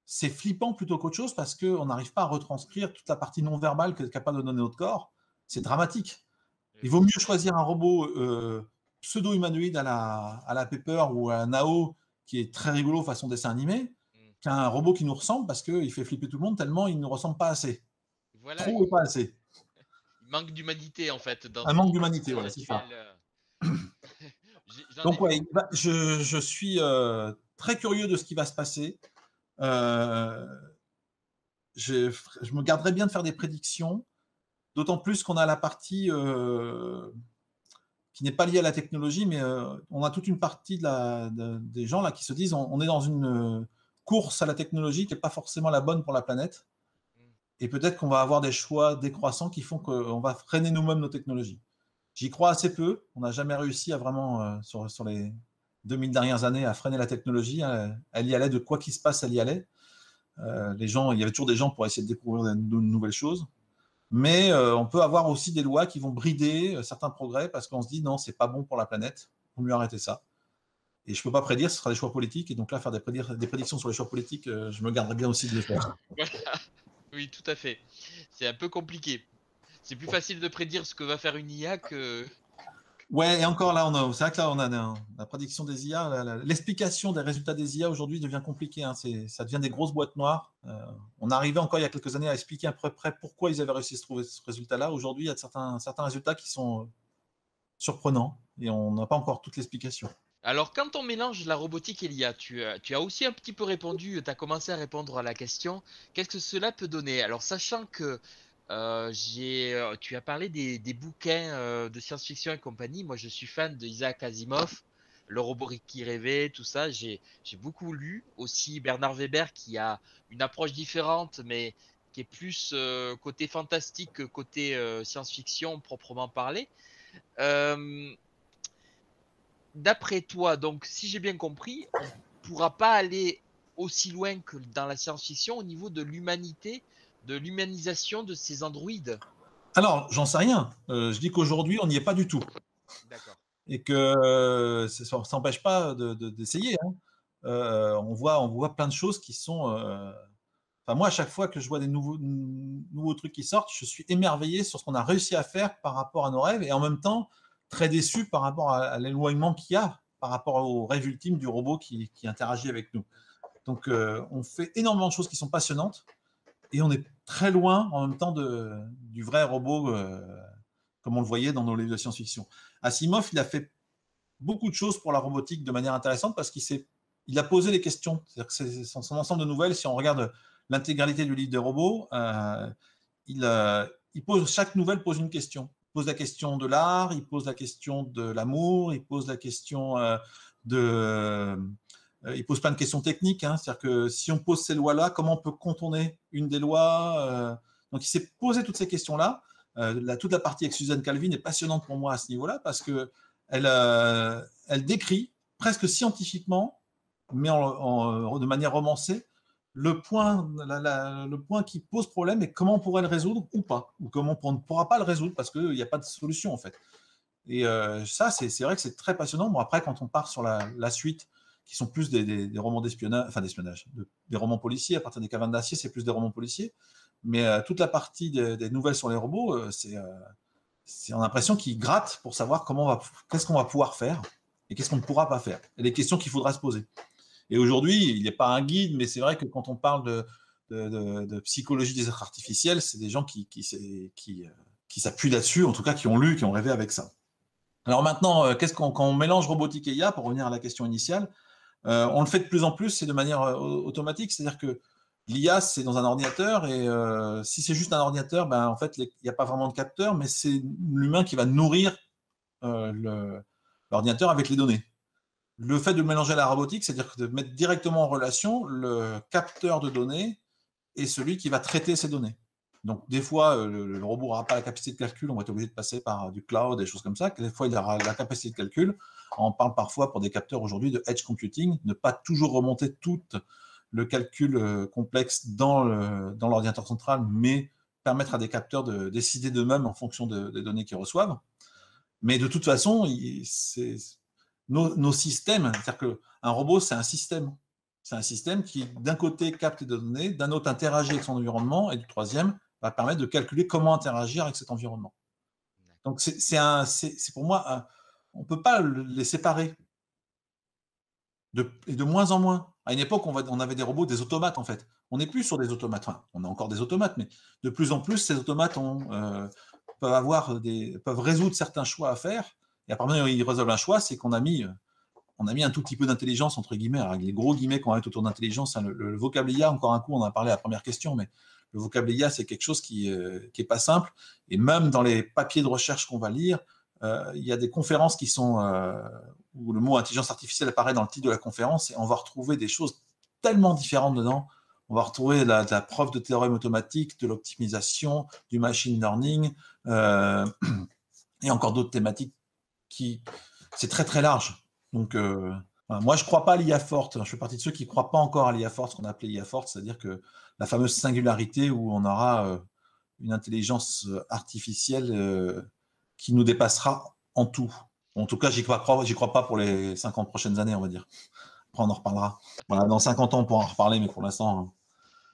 c'est flippant plutôt qu'autre chose parce qu'on n'arrive pas à retranscrire toute la partie non verbale qu'est capable de donner notre corps. C'est dramatique. Il vaut mieux choisir un robot pseudo-humanoïde à la Pepper ou à Nao qui est très rigolo façon dessin animé, qu'un robot qui nous ressemble parce qu'il fait flipper tout le monde tellement il ne nous ressemble pas assez. Voilà, trop ou pas assez. Il manque d'humanité en fait. Un manque d'humanité, voilà, c'est ça. Donc ouais, je suis très curieux de ce qui va se passer. Je me garderai bien de faire des prédictions, d'autant plus qu'on a la partie qui n'est pas liée à la technologie, mais on a toute une partie des gens là qui se disent on est dans une course à la technologie qui n'est pas forcément la bonne pour la planète. Et peut-être qu'on va avoir des choix décroissants qui font qu'on va freiner nous-mêmes nos technologies. J'y crois assez peu. On n'a jamais réussi à vraiment, sur les 2000 dernières années, à freiner la technologie. Elle y allait, de quoi qu'il se passe, elle y allait. Il y avait toujours des gens pour essayer de découvrir de nouvelles choses. Mais on peut avoir aussi des lois qui vont brider certains progrès parce qu'on se dit non, c'est pas bon pour la planète. Il vaut mieux arrêter ça. Et je ne peux pas prédire, ce sera des choix politiques. Et donc là, faire des prédictions sur les choix politiques, je me garderai bien aussi de les faire. Voilà. Oui, tout à fait. C'est un peu compliqué. C'est plus facile de prédire ce que va faire une IA que... Ouais, et encore là, c'est vrai que là, on a la prédiction des IA, l'explication des résultats des IA aujourd'hui devient compliquée. Hein, ça devient des grosses boîtes noires. On arrivait encore il y a quelques années à expliquer à peu près pourquoi ils avaient réussi à se trouver ce résultat-là. Aujourd'hui, il y a certains résultats qui sont surprenants et on n'a pas encore toute l'explication. Alors, quand on mélange la robotique et l'IA, tu as aussi un petit peu répondu, tu as commencé à répondre à la question, qu'est-ce que cela peut donner? Alors, sachant que tu as parlé des bouquins de science-fiction et compagnie, moi je suis fan de Isaac Asimov, Le robot qui rêvait, tout ça, j'ai beaucoup lu. Aussi Bernard Weber qui a une approche différente, mais qui est plus côté fantastique que côté science-fiction proprement parlé. Euh, D'après toi, donc, si j'ai bien compris, on pourra pas aller aussi loin que dans la science-fiction au niveau de l'humanité, de l'humanisation de ces androïdes. Alors, j'en sais rien. Je dis qu'aujourd'hui, on n'y est pas du tout. D'accord. Et que ça n'empêche pas d'essayer. Hein. On voit plein de choses qui sont. Enfin, moi, à chaque fois que je vois des nouveaux trucs qui sortent, je suis émerveillé sur ce qu'on a réussi à faire par rapport à nos rêves et en même temps très déçu par rapport à l'éloignement qu'il y a par rapport au rêve ultime du robot qui interagit avec nous. Donc, on fait énormément de choses qui sont passionnantes et on est très loin en même temps du vrai robot comme on le voyait dans nos livres de science-fiction. Asimov, il a fait beaucoup de choses pour la robotique de manière intéressante parce il a posé les questions. C'est-à-dire que son ensemble de nouvelles, si on regarde l'intégralité du livre des robots, chaque nouvelle pose une question. Il pose la question de l'art, il pose la question de l'amour, il pose la question il pose plein de questions techniques. Hein. C'est-à-dire que si on pose ces lois-là, comment on peut contourner une des lois Donc il s'est posé toutes ces questions-là. Toute la partie avec Suzanne Calvin est passionnante pour moi à ce niveau-là parce que elle décrit presque scientifiquement, mais de manière romancée, le point qui pose problème et comment on pourrait le résoudre ou pas, ou comment on ne pourra pas le résoudre parce qu'il n'y a pas de solution en fait. Et ça, c'est vrai que c'est très passionnant. Bon, après, quand on part sur la suite, qui sont plus des romans d'espionnage, enfin d'espionnage, des romans policiers, à partir des Cavernes d'Acier, c'est plus des romans policiers. Mais toute la partie des nouvelles sur les robots, on a l'impression qu'ils grattent pour savoir qu'est-ce qu'on va pouvoir faire et qu'est-ce qu'on ne pourra pas faire. Et les questions qu'il faudra se poser. Et aujourd'hui, il n'est pas un guide, mais c'est vrai que quand on parle de psychologie des êtres artificiels, c'est des gens qui s'appuient là-dessus, en tout cas qui ont lu, qui ont rêvé avec ça. Alors maintenant, quand on mélange robotique et IA, pour revenir à la question initiale, on le fait de plus en plus, c'est de manière automatique, c'est-à-dire que l'IA, c'est dans un ordinateur, et si c'est juste un ordinateur, ben, en fait, il n'y a pas vraiment de capteur, mais c'est l'humain qui va nourrir l'ordinateur avec les données. Le fait de mélanger à la robotique, c'est-à-dire de mettre directement en relation le capteur de données et celui qui va traiter ces données. Donc, des fois, le robot n'aura pas la capacité de calcul, on va être obligé de passer par du cloud, des choses comme ça. Des fois, il aura la capacité de calcul. On parle parfois pour des capteurs aujourd'hui de edge computing, ne pas toujours remonter tout le calcul complexe dans l'ordinateur central, mais permettre à des capteurs de décider d'eux-mêmes en fonction des données qu'ils reçoivent. Mais de toute façon, nos systèmes, c'est-à-dire qu'un robot, c'est un système. C'est un système qui, d'un côté, capte des données, d'un autre, interagit avec son environnement, et du troisième, va permettre de calculer comment interagir avec cet environnement. Donc, c'est pour moi, on ne peut pas les séparer. Et de moins en moins. À une époque, on avait des robots, des automates, en fait. On n'est plus sur des automates. Enfin, on a encore des automates, mais de plus en plus, ces automates peuvent résoudre certains choix à faire. Et à partir du moment où ils résolvent un choix, c'est qu'on a mis un tout petit peu d'intelligence, entre guillemets, avec les gros guillemets qu'on a autour d'intelligence. Hein, le vocable IA, encore un coup, on en a parlé à la première question, mais le vocable IA, c'est quelque chose qui n'est pas simple. Et même dans les papiers de recherche qu'on va lire, il y a des conférences où le mot intelligence artificielle apparaît dans le titre de la conférence et on va retrouver des choses tellement différentes dedans. On va retrouver de la preuve de théorème automatique, de l'optimisation, du machine learning et encore d'autres thématiques c'est très très large. Donc, moi, je ne crois pas à l'IA forte. Je fais partie de ceux qui ne croient pas encore à l'IA forte, ce qu'on appelait l'IA forte, c'est-à-dire que la fameuse singularité où on aura une intelligence artificielle qui nous dépassera en tout. En tout cas, j'y crois pas pour les 50 prochaines années, on va dire. Après, on en reparlera. Voilà, dans 50 ans, on pourra en reparler, mais pour l'instant.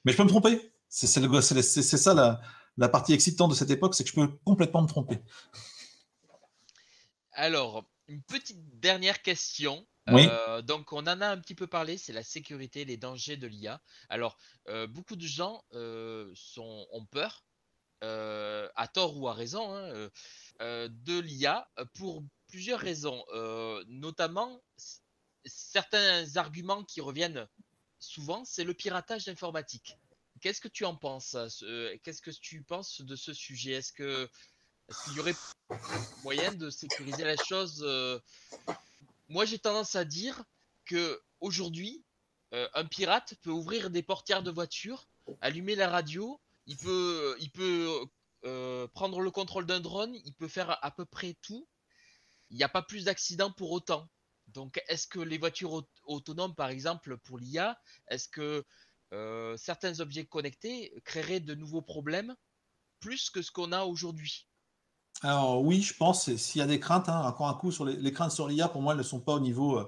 Mais je peux me tromper. C'est ça la partie excitante de cette époque, c'est que je peux complètement me tromper. Alors, une petite dernière question. Oui. Donc, on en a un petit peu parlé, c'est la sécurité, les dangers de l'IA. Alors, beaucoup de gens ont peur, à tort ou à raison, hein, de l'IA plusieurs raisons. Notamment, certains arguments qui reviennent souvent, c'est le piratage informatique. Qu'est-ce que tu en penses? Qu'est-ce que tu penses de ce sujet? Est-ce qu'il y aurait moyen de sécuriser la chose? Moi, j'ai tendance à dire que aujourd'hui, un pirate peut ouvrir des portières de voiture, allumer la radio, il peut prendre le contrôle d'un drone, il peut faire à peu près tout. Il n'y a pas plus d'accidents pour autant. Donc, est-ce que les voitures autonomes, par exemple, pour l'IA, est-ce que certains objets connectés créeraient de nouveaux problèmes plus que ce qu'on a aujourd'hui? Alors oui, je pense, s'il y a des craintes, hein, encore un coup, sur les craintes sur l'IA, pour moi, elles ne sont pas au niveau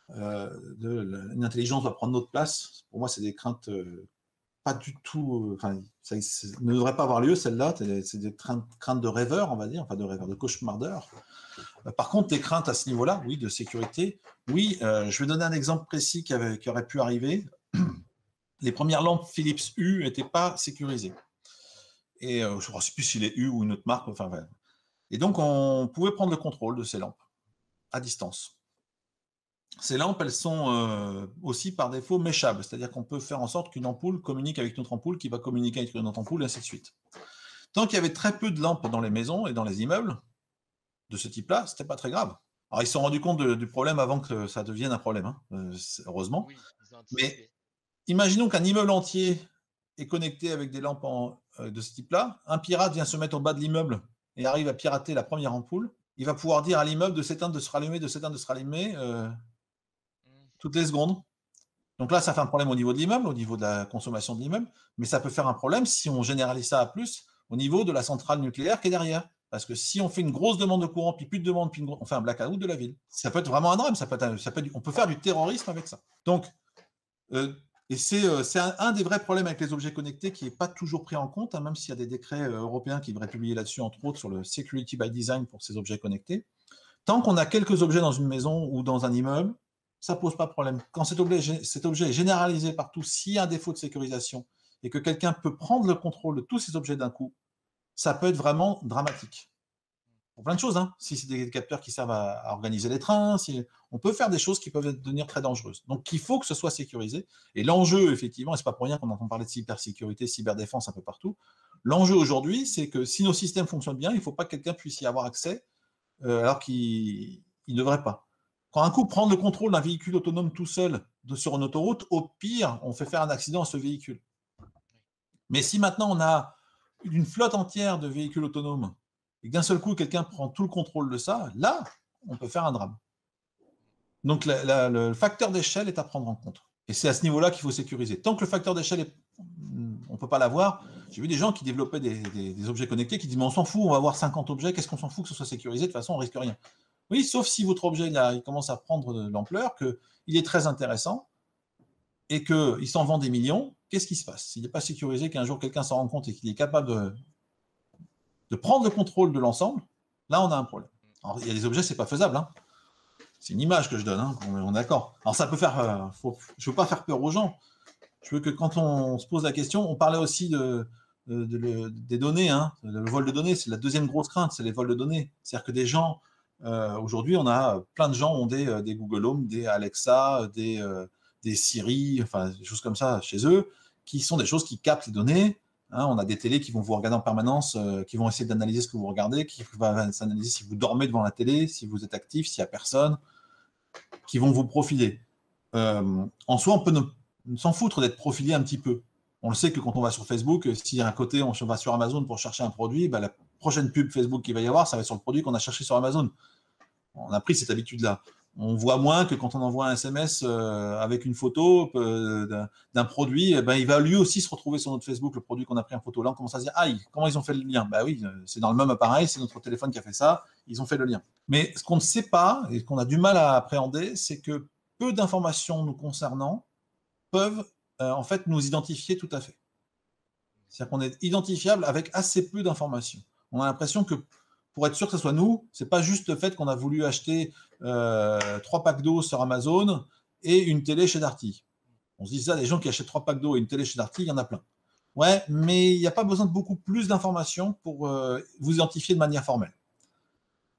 une intelligence va prendre notre place. Pour moi, c'est des craintes pas du tout, enfin, ça ne devrait pas avoir lieu, celle-là. C'est des craintes de rêveurs, on va dire, enfin de rêveurs, de cauchemardeurs. Par contre, des craintes à ce niveau-là, oui, de sécurité, oui. Je vais donner un exemple précis qui aurait pu arriver. Les premières lampes Philips Hue n'étaient pas sécurisées. Et je ne sais plus si c'est Hue ou une autre marque. Enfin, voilà. Et donc, on pouvait prendre le contrôle de ces lampes à distance. Ces lampes, elles sont aussi par défaut méchables, c'est-à-dire qu'on peut faire en sorte qu'une ampoule communique avec une autre ampoule qui va communiquer avec une autre ampoule, et ainsi de suite. Tant qu'il y avait très peu de lampes dans les maisons et dans les immeubles de ce type-là, c'était pas très grave. Alors, ils se sont rendus compte du problème avant que ça devienne un problème, hein, heureusement. Oui, ils ont Mais anticipé. imaginons qu'un immeuble entier est connecté avec des lampes de ce type-là. Un pirate vient se mettre au bas de l'immeuble et arrive à pirater la première ampoule. Il va pouvoir dire à l'immeuble de s'éteindre, de se rallumer, de s'éteindre, de se rallumer toutes les secondes. Donc là, ça fait un problème au niveau de l'immeuble, au niveau de la consommation de l'immeuble, mais ça peut faire un problème si on généralise ça à plus au niveau de la centrale nucléaire qui est derrière. Parce que si on fait une grosse demande de courant, puis plus de demande, puis on fait un blackout de la ville, ça peut être vraiment un drame. On peut faire du terrorisme avec ça. Donc, et c'est un des vrais problèmes avec les objets connectés qui n'est pas toujours pris en compte, hein, même s'il y a des décrets européens qui devraient publier là-dessus, entre autres sur le security by design pour ces objets connectés. Tant qu'on a quelques objets dans une maison ou dans un immeuble, ça ne pose pas de problème. Quand cet objet est généralisé partout, s'il y a un défaut de sécurisation et que quelqu'un peut prendre le contrôle de tous ces objets d'un coup, ça peut être vraiment dramatique. Pour plein de choses, hein. Si c'est des capteurs qui servent à organiser les trains, on peut faire des choses qui peuvent devenir très dangereuses. Donc, il faut que ce soit sécurisé. Et l'enjeu, effectivement, et ce n'est pas pour rien qu'on entend parler de cybersécurité, cyberdéfense un peu partout, l'enjeu aujourd'hui, c'est que si nos systèmes fonctionnent bien, il ne faut pas que quelqu'un puisse y avoir accès alors qu'il ne devrait pas. Quand un coup, prendre le contrôle d'un véhicule autonome tout seul sur une autoroute, au pire, on fait faire un accident à ce véhicule. Mais si maintenant on a une flotte entière de véhicules autonomes et que d'un seul coup, quelqu'un prend tout le contrôle de ça, là, on peut faire un drame. Donc, le facteur d'échelle est à prendre en compte. Et c'est à ce niveau-là qu'il faut sécuriser. Tant que le facteur d'échelle, on ne peut pas l'avoir, j'ai vu des gens qui développaient des objets connectés qui disent « mais on s'en fout, on va avoir 50 objets, qu'est-ce qu'on s'en fout que ce soit sécurisé, de toute façon, on ne risque rien ». Oui, sauf si votre objet il commence à prendre de l'ampleur, qu'il est très intéressant et qu'il s'en vend des millions, qu'est-ce qui se passe? S'il n'est pas sécurisé, qu'un jour quelqu'un s'en rend compte et qu'il est capable de prendre le contrôle de l'ensemble, là, on a un problème. Alors, il y a des objets, ce n'est pas faisable. Hein. C'est une image que je donne, hein, on est d'accord. Alors, ça peut faire... je ne veux pas faire peur aux gens. Je veux que quand on se pose la question, on parlait aussi des données. Hein. Le vol de données, c'est la deuxième grosse crainte, c'est les vols de données. C'est-à-dire que des gens... aujourd'hui, on a plein de gens ont des Google Home, des Alexa, des Siri, enfin des choses comme ça chez eux, qui sont des choses qui captent les données. Hein, on a des télés qui vont vous regarder en permanence, qui vont essayer d'analyser ce que vous regardez, qui vont analyser si vous dormez devant la télé, si vous êtes actif, s'il n'y a personne, qui vont vous profiler. En soi, on peut s'en foutre d'être profilé un petit peu. On le sait que quand on va sur Facebook, si à un côté on va sur Amazon pour chercher un produit, bah, la prochaine pub Facebook qu'il va y avoir, ça va être sur le produit qu'on a cherché sur Amazon. On a pris cette habitude-là. On voit moins que quand on envoie un SMS avec une photo d'un produit, ben, il va lui aussi se retrouver sur notre Facebook, le produit qu'on a pris en photo. Là, on commence à se dire, aïe, comment ils ont fait le lien? Ben oui, c'est dans le même appareil, c'est notre téléphone qui a fait ça, ils ont fait le lien. Mais ce qu'on ne sait pas et qu'on a du mal à appréhender, c'est que peu d'informations nous concernant peuvent en fait nous identifier tout à fait. C'est-à-dire qu'on est identifiable avec assez peu d'informations. On a l'impression que pour être sûr que ce soit nous, ce n'est pas juste le fait qu'on a voulu acheter 3 packs d'eau sur Amazon et une télé chez Darty. On se dit ça, les gens qui achètent 3 packs d'eau et une télé chez Darty, il y en a plein. Ouais, mais il n'y a pas besoin de beaucoup plus d'informations pour vous identifier de manière formelle.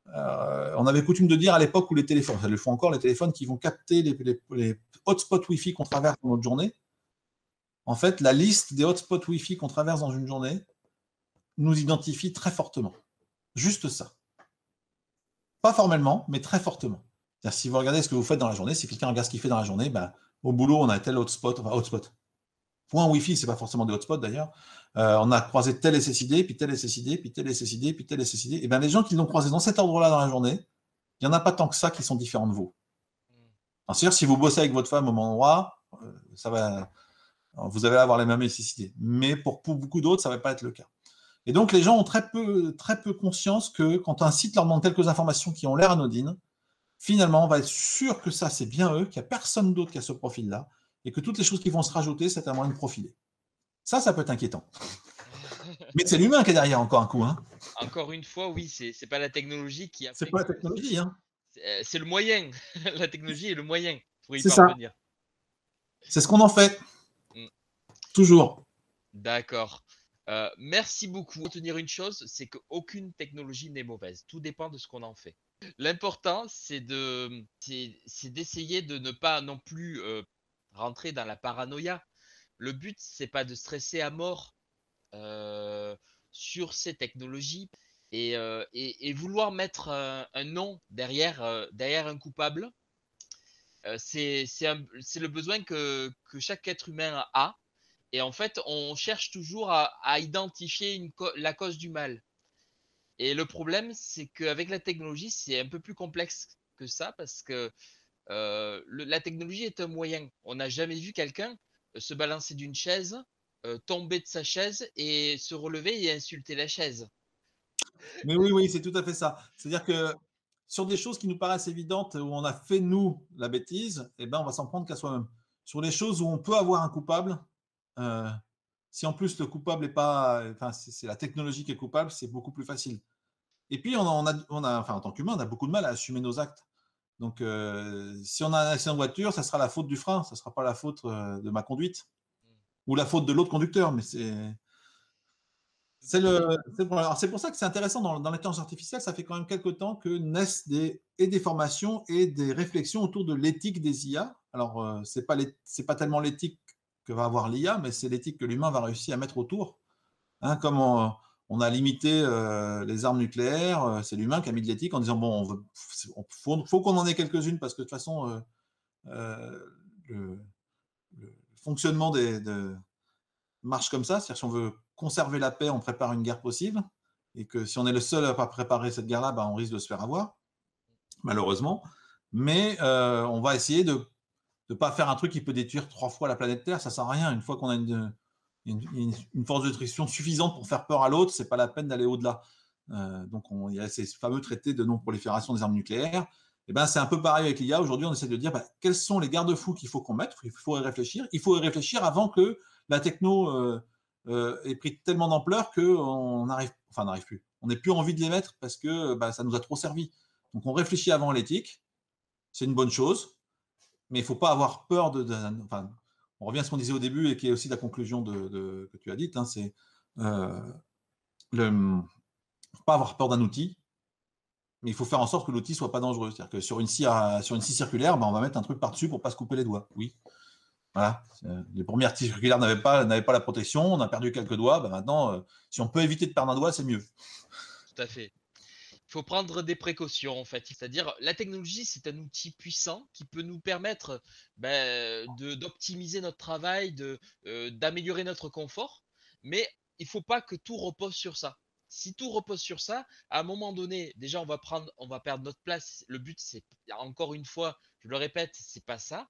On avait coutume de dire à l'époque où les téléphones, ça le font encore, les téléphones qui vont capter les hotspots Wi-Fi qu'on traverse dans notre journée. En fait, la liste des hotspots Wi-Fi qu'on traverse dans une journée nous identifie très fortement. Juste ça. Pas formellement, mais très fortement. C'est-à-dire, si vous regardez ce que vous faites dans la journée, si quelqu'un regarde ce qu'il fait dans la journée, ben, au boulot, on a tel hotspot, enfin hotspot. Point Wi-Fi, c'est pas forcément des hotspots d'ailleurs. On a croisé tel SSID, puis tel SSID, puis tel SSID, puis tel SSID. Et bien, les gens qui l'ont croisé dans cet ordre-là dans la journée, il n'y en a pas tant que ça qui sont différents de vous. C'est-à-dire, si vous bossez avec votre femme au même endroit, ça va, vous allez avoir les mêmes SSID. Mais pour beaucoup d'autres, ça ne va pas être le cas. Et donc, les gens ont très peu conscience que quand un site leur demande quelques informations qui ont l'air anodines, finalement, on va être sûr que ça, c'est bien eux, qu'il n'y a personne d'autre qui a ce profil-là, et que toutes les choses qui vont se rajouter, c'est un moyen de profiler. Ça peut être inquiétant. Mais c'est l'humain qui est derrière encore un coup. Hein. Encore une fois, oui, c'est pas la technologie qui a C'est fait pas la que technologie. Hein. c'est le moyen. La technologie est le moyen pour y C'est ça. parvenir. C'est ce qu'on en fait. Mm. Toujours. D'accord. Merci beaucoup. Retenir une chose, c'est qu'aucune technologie n'est mauvaise. Tout dépend de ce qu'on en fait. L'important, c'est d'essayer de ne pas non plus rentrer dans la paranoïa. Le but, c'est pas de stresser à mort euh, sur ces technologies et vouloir mettre un nom derrière un coupable. C'est le besoin que chaque être humain a. Et en fait, on cherche toujours à identifier la cause du mal. Et le problème, c'est qu'avec la technologie, c'est un peu plus complexe que ça parce que la technologie est un moyen. On n'a jamais vu quelqu'un se balancer d'une chaise, tomber de sa chaise et se relever et insulter la chaise. Mais oui, c'est tout à fait ça. C'est-à-dire que sur des choses qui nous paraissent évidentes, où on a fait, nous, la bêtise, eh ben, on va s'en prendre qu'à soi-même. Sur les choses où on peut avoir un coupable, euh, si en plus le coupable n'est pas. Enfin, c'est la technologie qui est coupable, c'est beaucoup plus facile. Et puis, enfin, en tant qu'humain, on a beaucoup de mal à assumer nos actes. Donc, si on a un accident de voiture, ça sera la faute du frein, ça ne sera pas la faute de ma conduite ou la faute de l'autre conducteur. Mais c'est pour ça que c'est intéressant dans l'intelligence artificielle. Ça fait quand même quelques temps que naissent des formations et des réflexions autour de l'éthique des IA. Alors, c'est pas tellement l'éthique que va avoir l'IA, mais c'est l'éthique que l'humain va réussir à mettre autour. Hein, comme on a limité les armes nucléaires, c'est l'humain qui a mis de l'éthique en disant bon, faut qu'on en ait quelques-unes parce que de toute façon, le, le fonctionnement marche comme ça. C'est-à-dire si on veut conserver la paix, on prépare une guerre possible, et que si on est le seul à pas préparer cette guerre-là, on risque de se faire avoir, malheureusement. Mais on va essayer de ne pas faire un truc qui peut détruire 3 fois la planète Terre. Ça sert à rien. Une fois qu'on a une force de destruction suffisante pour faire peur à l'autre, c'est pas la peine d'aller au-delà. Donc, il y a ces fameux traités de non-prolifération des armes nucléaires. Et ben, c'est un peu pareil avec l'IA. Aujourd'hui, on essaie de dire quels sont les garde-fous qu'il faut qu'on mette. Il faut y réfléchir. Il faut y réfléchir avant que la techno ait pris tellement d'ampleur qu'on n'arrive plus. On n'a plus envie de les mettre parce que ça nous a trop servi. Donc, on réfléchit avant l'éthique. C'est une bonne chose. Mais il ne faut pas avoir peur enfin, on revient à ce qu'on disait au début et qui est aussi la conclusion que tu as dite, hein, c'est pas avoir peur d'un outil, mais il faut faire en sorte que l'outil soit pas dangereux. C'est-à-dire que sur une scie circulaire, on va mettre un truc par-dessus pour pas se couper les doigts. Oui. Voilà. Les premières scies circulaires n'avaient pas la protection, on a perdu quelques doigts. Maintenant, si on peut éviter de perdre un doigt, c'est mieux. Tout à fait. Il faut prendre des précautions en fait. C'est-à-dire, la technologie, c'est un outil puissant qui peut nous permettre d'optimiser notre travail, d'améliorer notre confort, mais il ne faut pas que tout repose sur ça. Si tout repose sur ça, à un moment donné, déjà, on va perdre notre place. Le but, c'est, encore une fois, je le répète, c'est pas ça.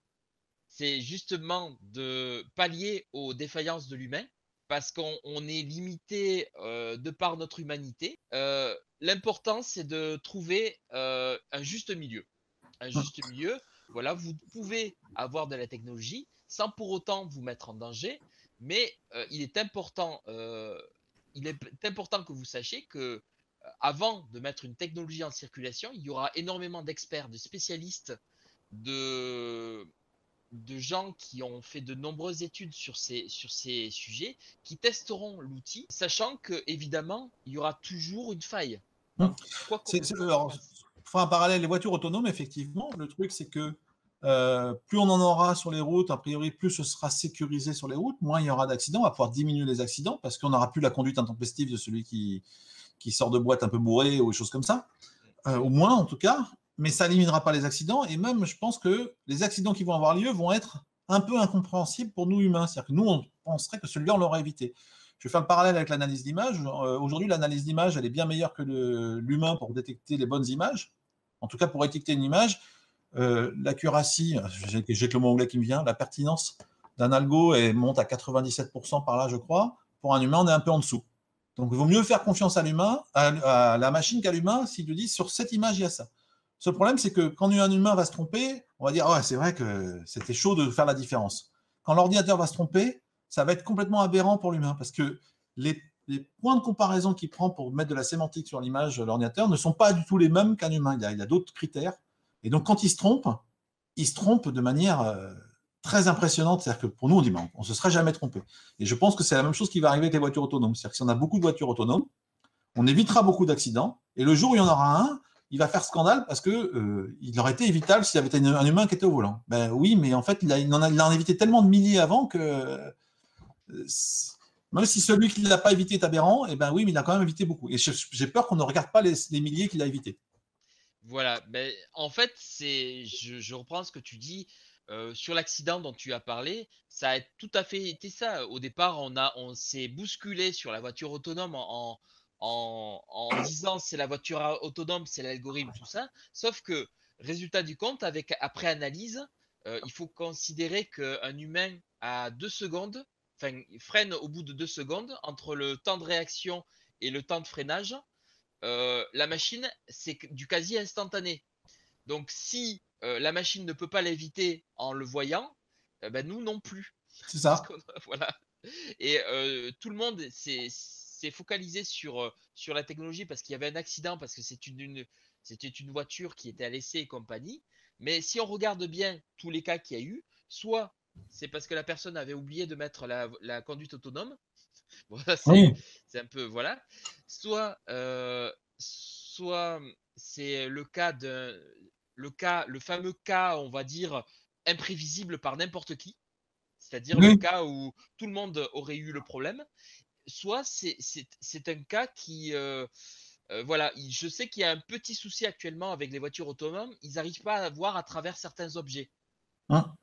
C'est justement de pallier aux défaillances de l'humain parce qu'on est limité de par notre humanité. L'important, c'est de trouver un juste milieu. Un juste milieu, voilà, vous pouvez avoir de la technologie sans pour autant vous mettre en danger, mais il est important que vous sachiez que avant de mettre une technologie en circulation, il y aura énormément d'experts, de spécialistes, de, de gens qui ont fait de nombreuses études sur ces sujets, qui testeront l'outil, sachant que évidemment il y aura toujours une faille. Hein. Alors, pour faire un parallèle, les voitures autonomes, effectivement, le truc, c'est que plus on en aura sur les routes, a priori, plus ce sera sécurisé sur les routes, moins il y aura d'accidents, on va pouvoir diminuer les accidents parce qu'on n'aura plus la conduite intempestive de celui qui sort de boîte un peu bourré ou des choses comme ça, au moins en tout cas, mais ça n'éliminera pas les accidents et même je pense que les accidents qui vont avoir lieu vont être un peu incompréhensibles pour nous humains, c'est-à-dire que nous on penserait que celui-là on l'aurait évité. Je vais faire le parallèle avec l'analyse d'image. Aujourd'hui, l'analyse d'image, elle est bien meilleure que l'humain pour détecter les bonnes images. En tout cas, pour étiqueter une image, l'accuracy, j'ai que le mot anglais qui me vient, la pertinence d'un algo elle monte à 97% par là, je crois. Pour un humain, on est un peu en dessous. Donc, il vaut mieux faire confiance à l'humain, à la machine qu'à l'humain, s'il te dit sur cette image, il y a ça. Ce problème, c'est que quand un humain va se tromper, on va dire, ouais, c'est vrai que c'était chaud de faire la différence. Quand l'ordinateur va se tromper, ça va être complètement aberrant pour l'humain parce que les points de comparaison qu'il prend pour mettre de la sémantique sur l'image de l'ordinateur ne sont pas du tout les mêmes qu'un humain. Il y a d'autres critères. Et donc, quand il se trompe de manière très impressionnante. C'est-à-dire que pour nous, on dit, on ne se serait jamais trompé. Et je pense que c'est la même chose qui va arriver avec les voitures autonomes. C'est-à-dire que si on a beaucoup de voitures autonomes, on évitera beaucoup d'accidents. Et le jour où il y en aura un, il va faire scandale parce que il aurait été évitable s'il y avait un humain qui était au volant. Ben oui, mais en fait, il en a évité tellement de milliers avant que même si celui qui ne l'a pas évité est aberrant, eh ben oui, mais il a quand même évité beaucoup. Et j'ai peur qu'on ne regarde pas les milliers qu'il a évités. Voilà, ben, en fait, je reprends ce que tu dis sur l'accident dont tu as parlé. Ça a tout à fait été ça. Au départ, on s'est bousculé sur la voiture autonome en disant c'est la voiture autonome, c'est l'algorithme, tout ça. Sauf que, résultat du compte, après analyse, il faut considérer qu'un humain a 2 secondes, enfin, il freine au bout de 2 secondes entre le temps de réaction et le temps de freinage. La machine, c'est du quasi instantané. Donc, si la machine ne peut pas l'éviter en le voyant, ben, nous non plus. C'est Parce ça. qu'on voilà. Et tout le monde s'est focalisé sur la technologie parce qu'il y avait un accident, parce que c'était une voiture qui était à l'essai et compagnie. Mais si on regarde bien tous les cas qu'il y a eu, soit c'est parce que la personne avait oublié de mettre la conduite autonome. Voilà, Oui. c'est un peu voilà. Soit c'est le fameux cas, on va dire imprévisible par n'importe qui, c'est-à-dire le Oui. cas où tout le monde aurait eu le problème. Soit c'est un cas qui voilà, je sais qu'il y a un petit souci actuellement avec les voitures autonomes, ils n'arrivent pas à voir à travers certains objets. Hein.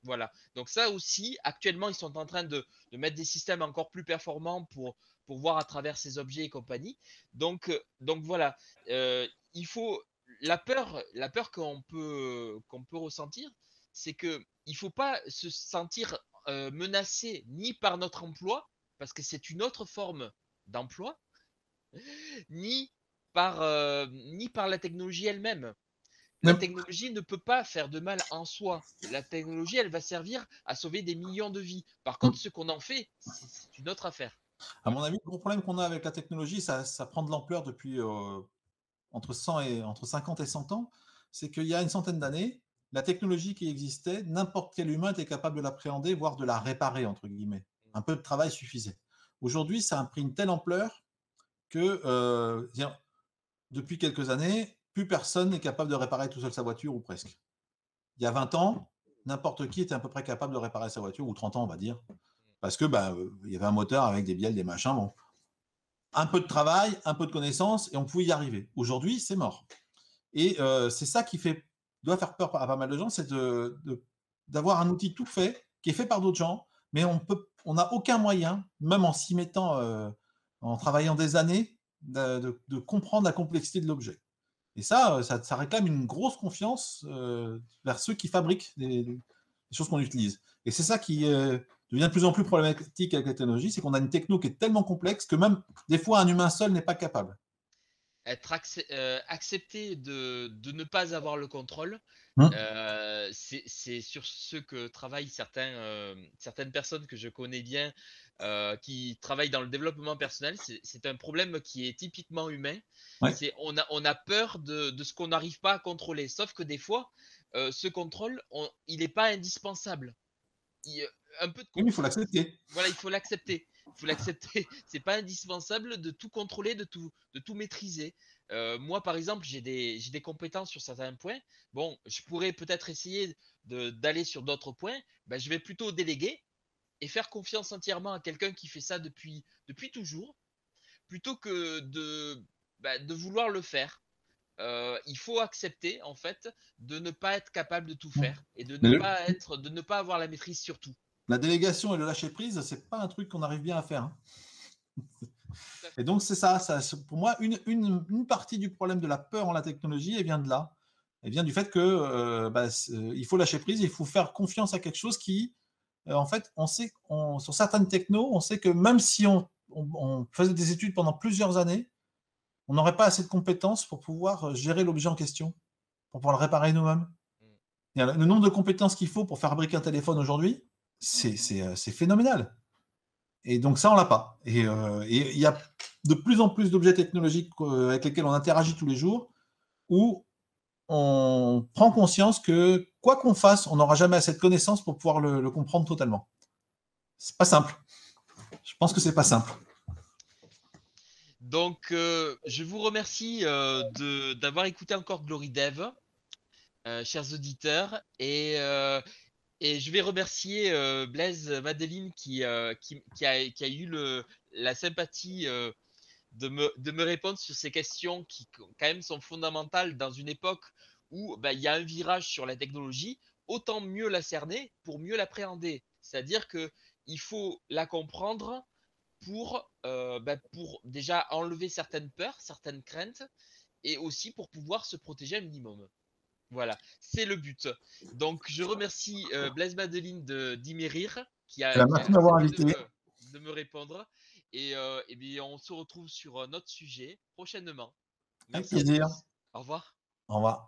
Voilà. Donc ça aussi, actuellement, ils sont en train de mettre des systèmes encore plus performants pour voir à travers ces objets et compagnie. Donc voilà. Il faut la peur qu'on peut ressentir, c'est que il faut pas se sentir menacé ni par notre emploi, parce que c'est une autre forme d'emploi, ni ni par la technologie elle-même. La Mais technologie ne peut pas faire de mal en soi. La technologie, elle va servir à sauver des millions de vies. Par contre, ce qu'on en fait, c'est une autre affaire. à mon avis, le gros problème qu'on a avec la technologie, ça prend de l'ampleur depuis entre 50 et 100 ans. C'est qu'il y a une centaine d'années, la technologie qui existait, n'importe quel humain était capable de l'appréhender, voire de la réparer, entre guillemets. Un peu de travail suffisait. Aujourd'hui, ça a pris une telle ampleur que depuis quelques années, plus personne n'est capable de réparer tout seul sa voiture, ou presque. Il y a 20 ans, n'importe qui était à peu près capable de réparer sa voiture, ou 30 ans, on va dire, parce que il y avait un moteur avec des bielles, des machins. Bon, un peu de travail, un peu de connaissances, et on pouvait y arriver. Aujourd'hui, c'est mort. Et c'est ça qui doit faire peur à pas mal de gens, c'est d'avoir un outil tout fait, qui est fait par d'autres gens, mais on n'a aucun moyen, même en s'y mettant, en travaillant des années, de comprendre la complexité de l'objet. Et ça réclame une grosse confiance vers ceux qui fabriquent les choses qu'on utilise. Et c'est ça qui devient de plus en plus problématique avec la technologie, c'est qu'on a une techno qui est tellement complexe que même des fois un humain seul n'est pas capable. Accepter de ne pas avoir le contrôle, Hum. c'est sur ce que travaillent certaines personnes que je connais bien, qui travaillent dans le développement personnel. C'est un problème qui est typiquement humain. Ouais. On a peur de ce qu'on n'arrive pas à contrôler. Sauf que des fois, ce contrôle, il n'est pas indispensable. Un peu de Oui, mais il faut l'accepter. voilà, il faut l'accepter. faut l'accepter. C'est pas indispensable de tout contrôler, de tout maîtriser. Moi, par exemple, j'ai des compétences sur certains points. Bon, je pourrais peut-être essayer d'aller sur d'autres points. Ben, je vais plutôt déléguer et faire confiance entièrement à quelqu'un qui fait ça depuis toujours, plutôt que de vouloir le faire. Il faut accepter en fait de ne pas être capable de tout faire et Mais de ne pas avoir la maîtrise sur tout. la délégation et le lâcher prise, c'est pas un truc qu'on arrive bien à faire. Hein. Et donc c'est ça, pour moi, une partie du problème de la peur en la technologie, elle vient de là. Elle vient du fait que il faut lâcher prise, il faut faire confiance à quelque chose qui, en fait, on sait, sur certaines technos, on sait que même si on faisait des études pendant plusieurs années, on n'aurait pas assez de compétences pour pouvoir gérer l'objet en question, pour pouvoir le réparer nous-mêmes. Le nombre de compétences qu'il faut pour faire fabriquer un téléphone aujourd'hui, c'est phénoménal. Et donc ça, on l'a pas. Et il y a de plus en plus d'objets technologiques avec lesquels on interagit tous les jours, où on prend conscience que quoi qu'on fasse, on n'aura jamais assez de connaissances pour pouvoir le comprendre totalement. C'est pas simple. Je pense que c'est pas simple. Donc, je vous remercie d'avoir écouté encore Glory Dev, chers auditeurs, et je vais remercier Blaise Madeline qui a eu la sympathie de me répondre sur ces questions qui quand même sont fondamentales dans une époque où il y a un virage sur la technologie. Autant mieux la cerner pour mieux l'appréhender. C'est-à-dire que il faut la comprendre pour déjà enlever certaines peurs, certaines craintes, et aussi pour pouvoir se protéger un minimum. Voilà, c'est le but. Donc, je remercie Blaise Madeline d'Imérir qui Merci de m'avoir accepté invité. de me répondre. Et bien, on se retrouve sur un autre sujet prochainement. Avec Merci à plaisir. tous. Au revoir. Au revoir.